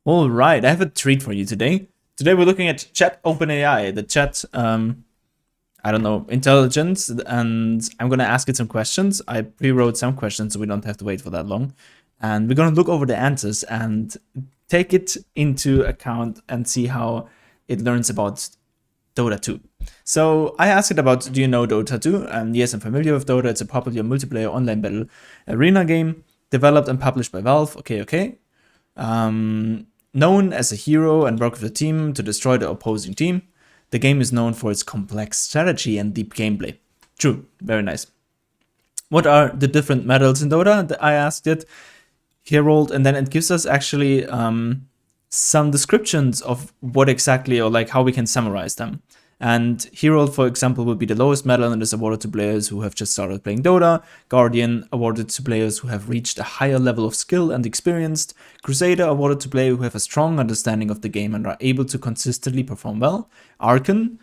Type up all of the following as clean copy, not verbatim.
All right, I have a treat for you today. Today we're looking at Chat OpenAI, the chat for you today. Today we're looking at Chat OpenAI, the chat, I don't know, intelligence, and I'm gonna ask it some questions. I pre-wrote some questions so we don't have to wait for that long. And we're gonna look over the answers and take it into account and see how it learns about Dota 2. So I asked it about, do you know Dota 2? And yes, I'm familiar with Dota. It's a popular multiplayer online battle arena game developed and published by Valve. Okay. Known as a hero and work with a team to destroy the opposing team, the game is known for its complex strategy and deep gameplay. True, very nice. What are the different medals in Dota? I asked it. Herald, and then it gives us actually some descriptions of what exactly, or like how we can summarize them. And Herald, for example, would be the lowest medal and is awarded to players who have just started playing Dota. Guardian, awarded to players who have reached a higher level of skill and experienced. Crusader, awarded to players who have a strong understanding of the game and are able to consistently perform well. Archon,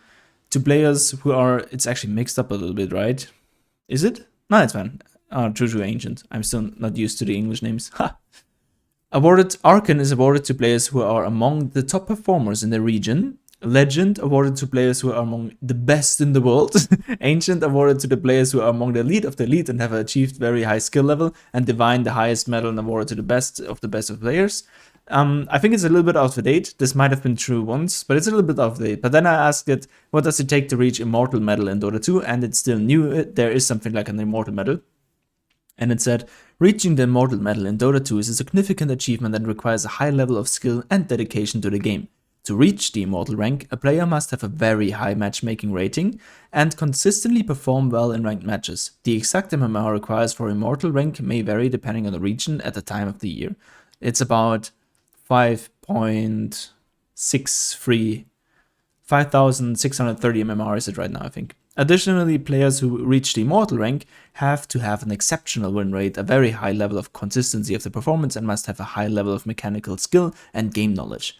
to players who are, it's actually mixed up a little bit, right? Is it? No, it's fine. True Ancient. I'm still not used to the English names. Ha! Archon is awarded to players who are among the top performers in the region. Legend, awarded to players who are among the best in the world. Ancient, awarded to the players who are among the elite of the elite and have achieved very high skill level. And Divine, the highest medal and awarded to the best of players. I think it's a little bit out of date. This might have been true once, but it's a little bit out of date. But then I asked it, what does it take to reach Immortal medal in Dota 2? And it still knew there is something like an Immortal medal. And it said, reaching the Immortal medal in Dota 2 is a significant achievement and requires a high level of skill and dedication to the game. To reach the Immortal rank, a player must have a very high matchmaking rating and consistently perform well in ranked matches. The exact MMR requires for Immortal rank may vary depending on the region at the time of the year. It's about 5,630 MMR is it right now, I think. Additionally, players who reach the Immortal rank have to have an exceptional win rate, a very high level of consistency of the performance, and must have a high level of mechanical skill and game knowledge.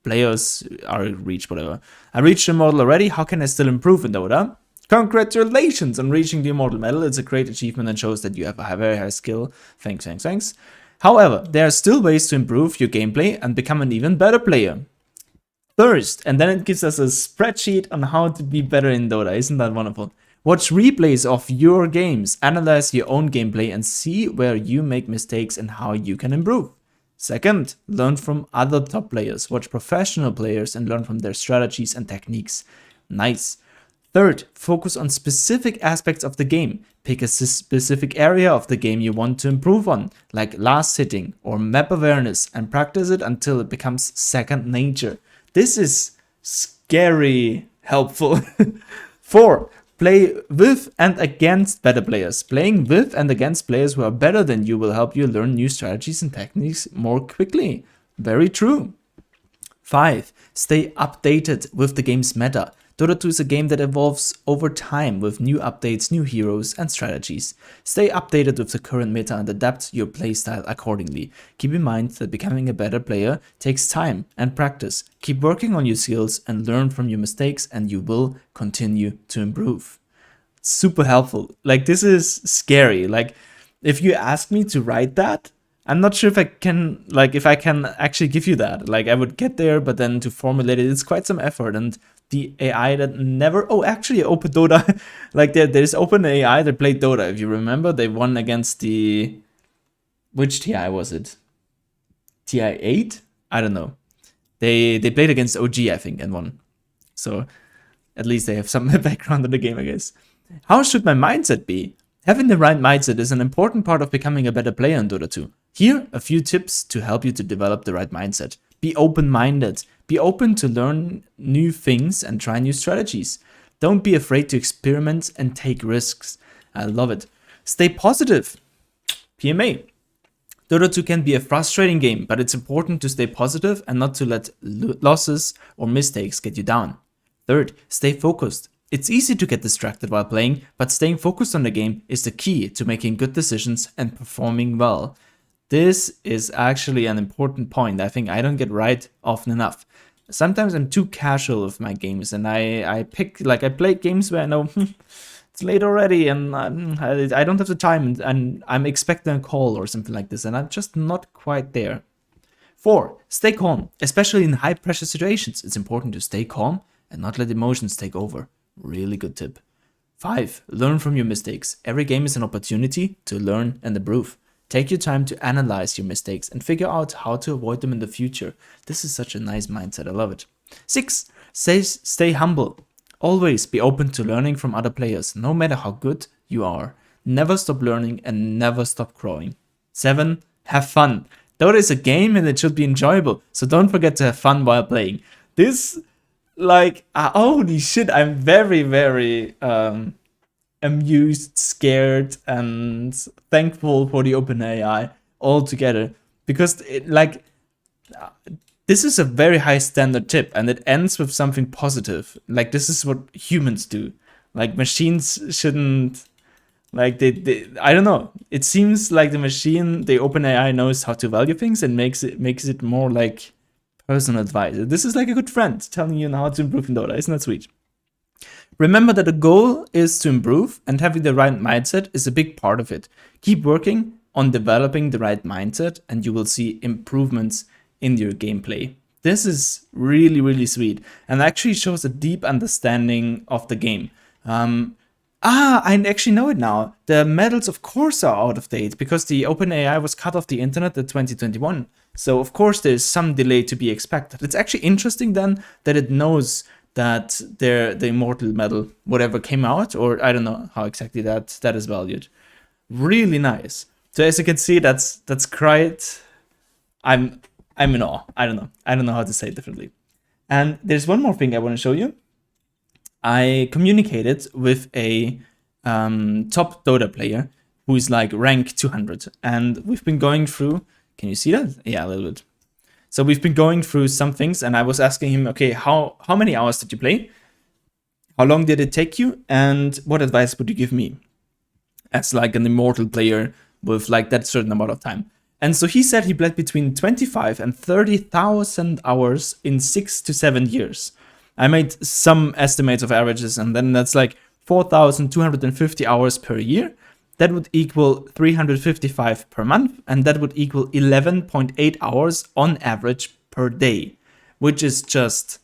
Players are reached, whatever. I reached the Immortal already, how can I still improve in Dota? Congratulations on reaching the Immortal medal, it's a great achievement and shows that you have a very high skill. Thanks. However, there are still ways to improve your gameplay and become an even better player. First, and then it gives us a spreadsheet on how to be better in Dota, isn't that wonderful? Watch replays of your games, analyze your own gameplay and see where you make mistakes and how you can improve. Second, learn from other top players. Watch professional players and learn from their strategies and techniques. Nice. Third, focus on specific aspects of the game. Pick a specific area of the game you want to improve on, like last hitting or map awareness, and practice it until it becomes second nature. This is scary helpful. 4, play with and against better players. Playing with and against players who are better than you will help you learn new strategies and techniques more quickly. Very true. 5, stay updated with the game's meta. Dota 2 is a game that evolves over time with new updates, new heroes, and strategies. Stay updated with the current meta and adapt your playstyle accordingly. Keep in mind that becoming a better player takes time and practice. Keep working on your skills and learn from your mistakes, and you will continue to improve. Super helpful. Like, this is scary. Like, if you ask me to write that, I'm not sure if I can actually give you that. Like, I would get there, but then to formulate it, it's quite some effort. And the AI that never, Open Dota, like there's Open AI that played Dota. If you remember, they won against which TI was it? TI 8? I don't know. They played against OG, I think, and won. So at least they have some background in the game, I guess. How should my mindset be? Having the right mindset is an important part of becoming a better player in Dota 2. Here, a few tips to help you to develop the right mindset. Be open-minded. Be open to learn new things and try new strategies. Don't be afraid to experiment and take risks. I love it. Stay positive. PMA. Dota 2 can be a frustrating game, but it's important to stay positive and not to let losses or mistakes get you down. Third, stay focused. It's easy to get distracted while playing, but staying focused on the game is the key to making good decisions and performing well. This is actually an important point I think I don't get right often enough. Sometimes I'm too casual with my games, and I play games where I know it's late already and I don't have the time, and I'm expecting a call or something like this, and I'm just not quite there. 4. Stay calm, especially in high pressure situations. It's important to stay calm and not let emotions take over. Really good tip. 5. Learn from your mistakes. Every game is an opportunity to learn and improve. Take your time to analyze your mistakes and figure out how to avoid them in the future. This is such a nice mindset. I love it. 6. Stay humble. Always be open to learning from other players, no matter how good you are. Never stop learning and never stop growing. 7. Have fun. Dota is a game and it should be enjoyable, so don't forget to have fun while playing. This, like, holy shit, I'm very, very amused, scared, and thankful for the OpenAI altogether. Because, this is a very high standard tip, and it ends with something positive. Like, this is what humans do. Like, machines shouldn't... Like, I don't know. It seems like the OpenAI knows how to value things and makes it more like personal advice. This is like a good friend telling you how to improve in Dota. Isn't that sweet? Remember that the goal is to improve, and having the right mindset is a big part of it. Keep working on developing the right mindset, and you will see improvements in your gameplay. This is really, really sweet, and actually shows a deep understanding of the game. I actually know it now. The medals, of course, are out of date because the OpenAI was cut off the internet in 2021. So, of course, there's some delay to be expected. It's actually interesting then that it knows that the Immortal medal, whatever came out, or I don't know how exactly that is valued. Really nice. So as you can see, that's quite... I'm in awe. I don't know how to say it differently. And there's one more thing I want to show you. I communicated with a top Dota player who is like rank 200, and we've been going through... Can you see that? Yeah, a little bit. So we've been going through some things, and I was asking him, okay, how many hours did you play? How long did it take you? And what advice would you give me as like an immortal player with like that certain amount of time? And so he said he played between 25 and 30,000 hours in 6 to 7 years. I made some estimates of averages, and then that's like 4,250 hours per year. That would equal 355 per month, and that would equal 11.8 hours on average per day, which is just,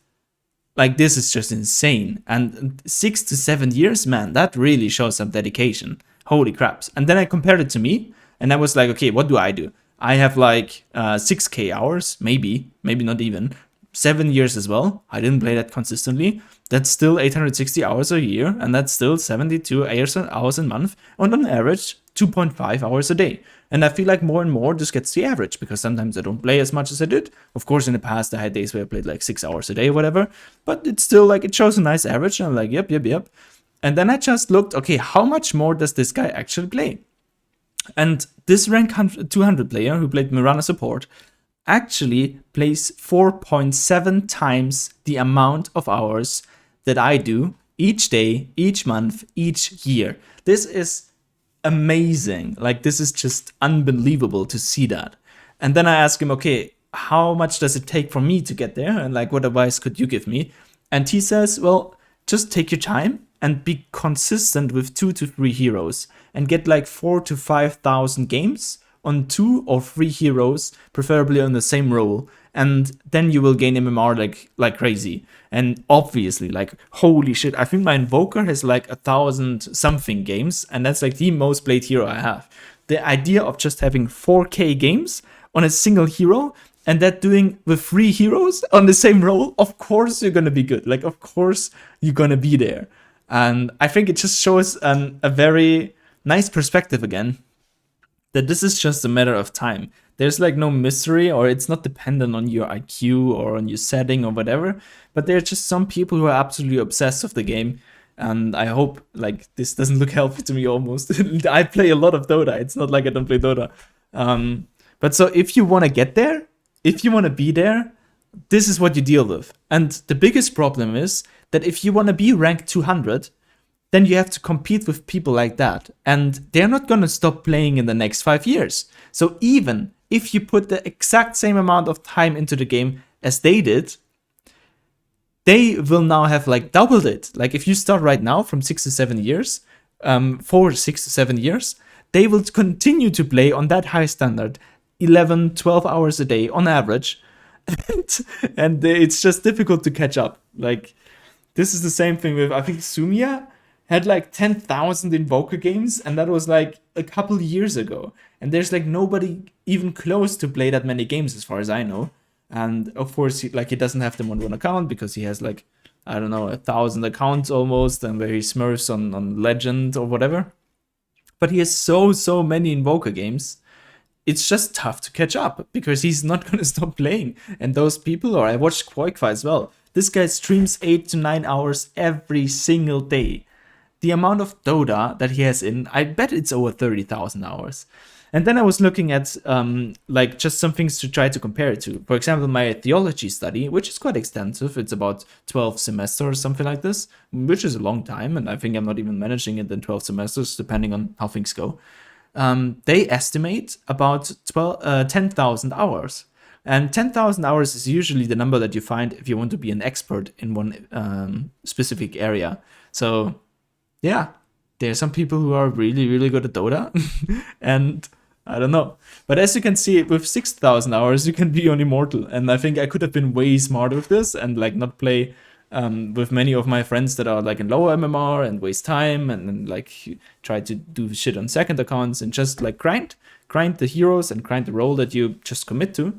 like, this is just insane. And 6 to 7 years, man, that really shows some dedication. Holy craps. And then I compared it to me, and I was like, okay, what do? I have like 6k hours, maybe not even. 7 years as well. I didn't play that consistently. That's still 860 hours a year, and that's still 72 hours a month, and on average 2.5 hours a day. And I feel like more and more this gets the average, because sometimes I don't play as much as I did. Of course, in the past I had days where I played like 6 hours a day or whatever, but it's still like, it shows a nice average, and I'm like, yep. And then I just looked, okay, how much more does this guy actually play? And this rank 200 player who played Mirana support actually plays 4.7 times the amount of hours that I do each day, each month, each year. This is amazing. Like, this is just unbelievable to see that. And then I ask him, okay, how much does it take for me to get there? And like, what advice could you give me? And he says, well, just take your time and be consistent with 2 to 3 heroes and get like 4,000 to 5,000 games on 2 or 3 heroes, preferably on the same role, and then you will gain MMR like crazy. And obviously, like, holy shit, I think my Invoker has like 1,000 something games, and that's like the most played hero I have. The idea of just having 4k games on a single hero, and that doing with 3 heroes on the same role, of course you're gonna be good. Like, of course you're gonna be there. And I think it just shows a very nice perspective again, that this is just a matter of time. There's like no mystery, or it's not dependent on your IQ or on your setting or whatever, but there are just some people who are absolutely obsessed with the game, and I hope, like, this doesn't look healthy to me almost. I play a lot of Dota, it's not like I don't play Dota. But so if you want to get there, if you want to be there, this is what you deal with. And the biggest problem is that if you want to be ranked 200, then you have to compete with people like that. And they're not going to stop playing in the next 5 years. So even if you put the exact same amount of time into the game as they did, they will now have like doubled it. Like, if you start right now from 6 to 7 years, for 6 to 7 years, they will continue to play on that high standard 11, 12 hours a day on average. And it's just difficult to catch up. Like, this is the same thing with, I think Sumia had like 10,000 Invoker games, and that was like a couple years ago. And there's like nobody even close to play that many games as far as I know. And of course, he doesn't have them on one account because he has like, I don't know, 1,000 accounts almost, and where he smurfs on Legend or whatever. But he has so many Invoker games. It's just tough to catch up because he's not going to stop playing. And those people, or I watched Quoikfa as well. This guy streams 8 to 9 hours every single day. The amount of Dota that he has in, I bet it's over 30,000 hours. And then I was looking at like just some things to try to compare it to. For example, my theology study, which is quite extensive. It's about 12 semesters or something like this, which is a long time. And I think I'm not even managing it in 12 semesters, depending on how things go. They estimate about 10,000 hours. And 10,000 hours is usually the number that you find if you want to be an expert in one specific area. So, yeah, there are some people who are really good at Dota. And I don't know. But as you can see, with 6,000 hours, you can be on Immortal. And I think I could have been way smarter with this and like not play with many of my friends that are like in lower MMR and waste time and like try to do shit on second accounts and just like grind the heroes and grind the role that you just commit to.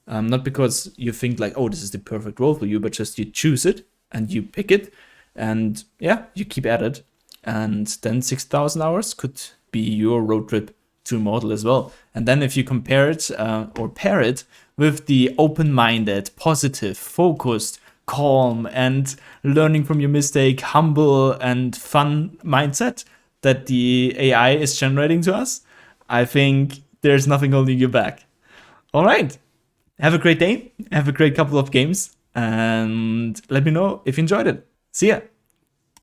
Not because you think like, oh, this is the perfect role for you, but just you choose it and you pick it and yeah, you keep at it. And then 6,000 hours could be your road trip to Immortal as well. And then if you compare it or pair it with the open-minded, positive, focused, calm, and learning from your mistake, humble and fun mindset that the AI is generating to us, I think there's nothing holding you back. All right. Have a great day. Have a great couple of games. And let me know if you enjoyed it. See ya.